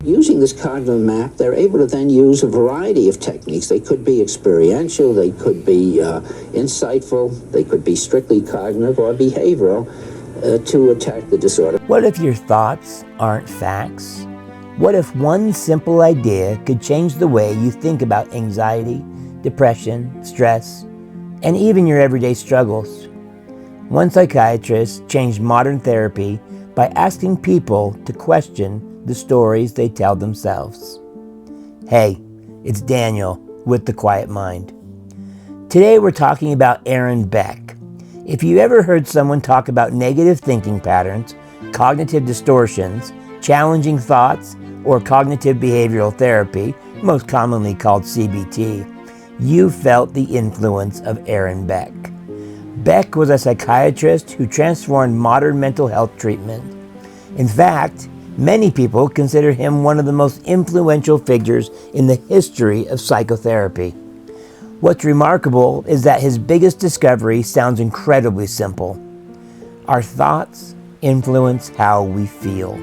Using this cognitive map, they're able to then use a variety of techniques. They could be experiential, they could be insightful, they could be strictly cognitive or behavioral to attack the disorder. What if your thoughts aren't facts? What if one simple idea could change the way you think about anxiety, depression, stress, and even your everyday struggles? One psychiatrist changed modern therapy by asking people to question the stories they tell themselves. Hey, it's Daniel with The Quiet Mind. Today we're talking about Aaron Beck. If you ever heard someone talk about negative thinking patterns, cognitive distortions, challenging thoughts, or cognitive behavioral therapy, most commonly called CBT, you felt the influence of Aaron Beck. Beck was a psychiatrist who transformed modern mental health treatment. In fact, many people consider him one of the most influential figures in the history of psychotherapy. What's remarkable is that his biggest discovery sounds incredibly simple. Our thoughts influence how we feel.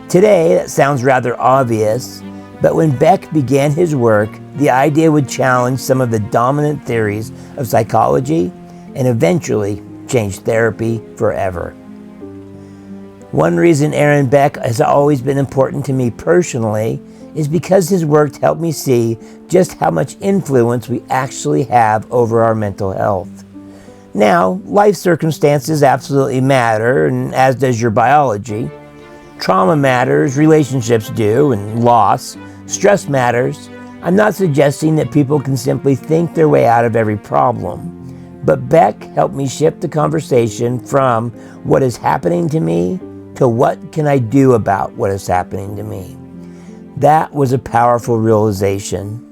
Today, that sounds rather obvious, but when Beck began his work, the idea would challenge some of the dominant theories of psychology and eventually change therapy forever. One reason Aaron Beck has always been important to me personally is because his work helped me see just how much influence we actually have over our mental health. Now, life circumstances absolutely matter, and as does your biology. Trauma matters, relationships do, and loss. Stress matters. I'm not suggesting that people can simply think their way out of every problem. But Beck helped me shift the conversation from what is happening to me to what can I do about what is happening to me. That was a powerful realization.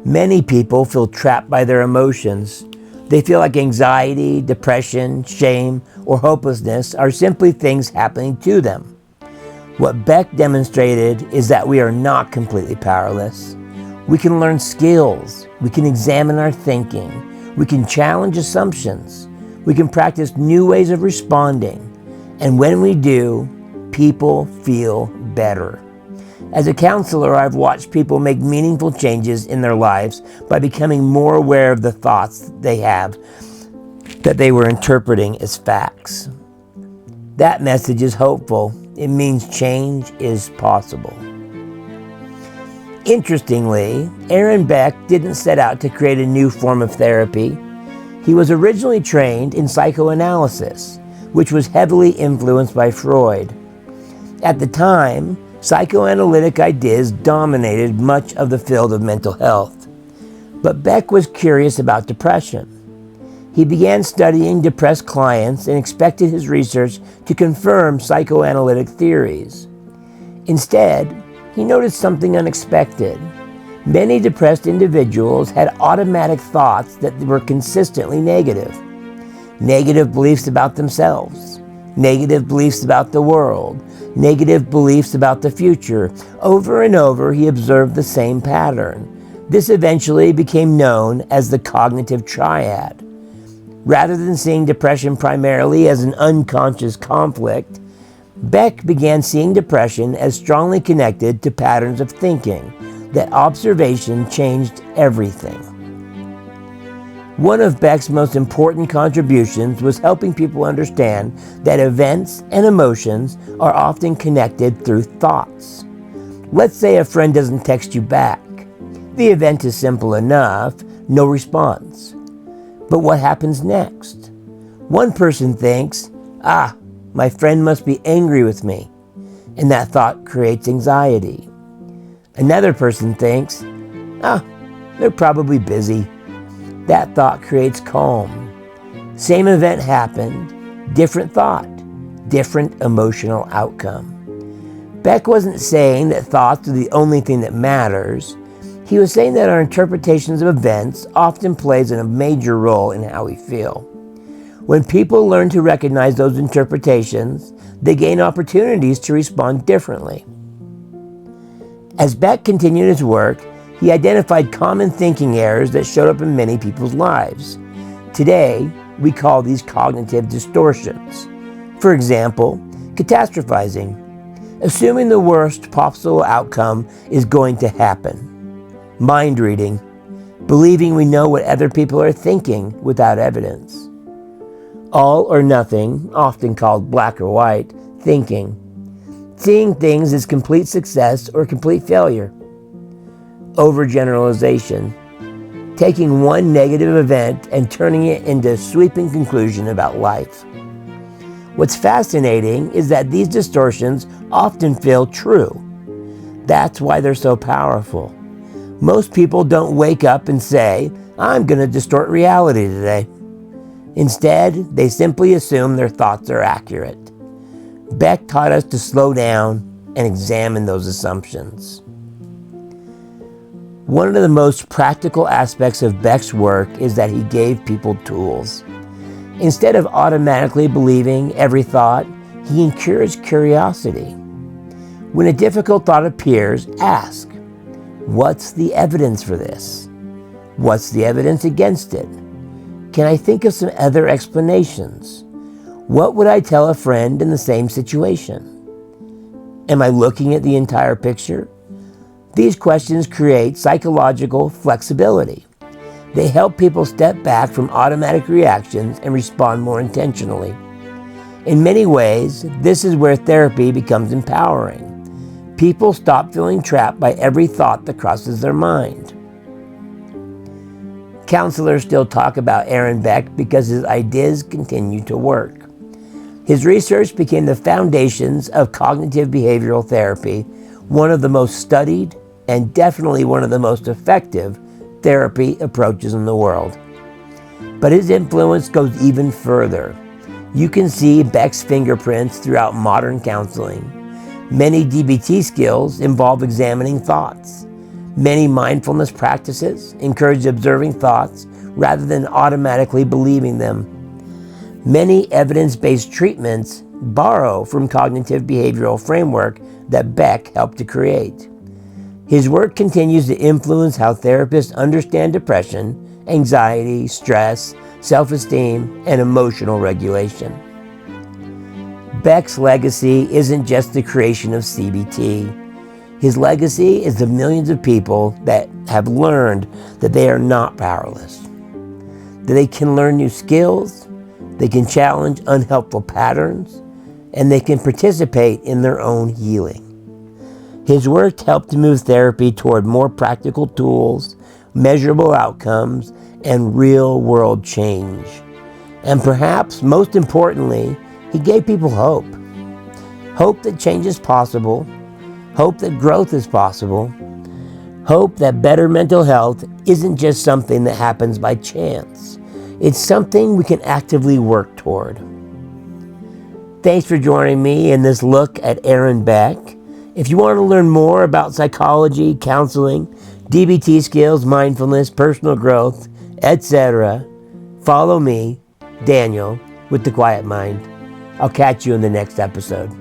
Many people feel trapped by their emotions. They feel like anxiety, depression, shame, or hopelessness are simply things happening to them. What Beck demonstrated is that we are not completely powerless. We can learn skills. We can examine our thinking. We can challenge assumptions. We can practice new ways of responding. And when we do, people feel better. As a counselor, I've watched people make meaningful changes in their lives by becoming more aware of the thoughts they have that they were interpreting as facts. That message is hopeful. It means change is possible. Interestingly, Aaron Beck didn't set out to create a new form of therapy. He was originally trained in psychoanalysis, which was heavily influenced by Freud. At the time, psychoanalytic ideas dominated much of the field of mental health. But Beck was curious about depression. He began studying depressed clients and expected his research to confirm psychoanalytic theories. Instead, he noticed something unexpected. Many depressed individuals had automatic thoughts that were consistently negative. Negative beliefs about themselves, negative beliefs about the world, negative beliefs about the future. Over and over, he observed the same pattern. This eventually became known as the cognitive triad. Rather than seeing depression primarily as an unconscious conflict, Beck began seeing depression as strongly connected to patterns of thinking. That observation changed everything. One of Beck's most important contributions was helping people understand that events and emotions are often connected through thoughts. Let's say a friend doesn't text you back. The event is simple enough, no response. But what happens next? One person thinks, my friend must be angry with me, and that thought creates anxiety. Another person thinks, they're probably busy. That thought creates calm. Same event happened, different thought, different emotional outcome. Beck wasn't saying that thoughts are the only thing that matters. He was saying that our interpretations of events often plays a major role in how we feel. When people learn to recognize those interpretations, they gain opportunities to respond differently. As Beck continued his work, he identified common thinking errors that showed up in many people's lives. Today, we call these cognitive distortions. For example, catastrophizing. Assuming the worst possible outcome is going to happen. Mind reading. Believing we know what other people are thinking without evidence. All or nothing, often called black or white, thinking. Seeing things as complete success or complete failure. Overgeneralization. Taking one negative event and turning it into a sweeping conclusion about life. What's fascinating is that these distortions often feel true. That's why they're so powerful. Most people don't wake up and say, I'm going to distort reality today. Instead, they simply assume their thoughts are accurate. Beck taught us to slow down and examine those assumptions. One of the most practical aspects of Beck's work is that he gave people tools. Instead of automatically believing every thought, he encouraged curiosity. When a difficult thought appears, ask, what's the evidence for this? What's the evidence against it? Can I think of some other explanations? What would I tell a friend in the same situation? Am I looking at the entire picture? These questions create psychological flexibility. They help people step back from automatic reactions and respond more intentionally. In many ways, this is where therapy becomes empowering. People stop feeling trapped by every thought that crosses their mind. Counselors still talk about Aaron Beck because his ideas continue to work. His research became the foundations of cognitive behavioral therapy, one of the most studied and definitely one of the most effective therapy approaches in the world. But his influence goes even further. You can see Beck's fingerprints throughout modern counseling. Many DBT skills involve examining thoughts. Many mindfulness practices encourage observing thoughts rather than automatically believing them. Many evidence-based treatments borrow from cognitive behavioral framework that Beck helped to create. His work continues to influence how therapists understand depression, anxiety, stress, self-esteem, and emotional regulation. Beck's legacy isn't just the creation of CBT. His legacy is the millions of people that have learned that they are not powerless, that they can learn new skills, they can challenge unhelpful patterns, and they can participate in their own healing. His work helped to move therapy toward more practical tools, measurable outcomes, and real-world change. And perhaps most importantly, he gave people hope. Hope that change is possible, hope that growth is possible, hope that better mental health isn't just something that happens by chance. It's something we can actively work toward. Thanks for joining me in this look at Aaron Beck. If you want to learn more about psychology, counseling, DBT skills, mindfulness, personal growth, etc., follow me, Daniel, with The Quiet Mind. I'll catch you in the next episode.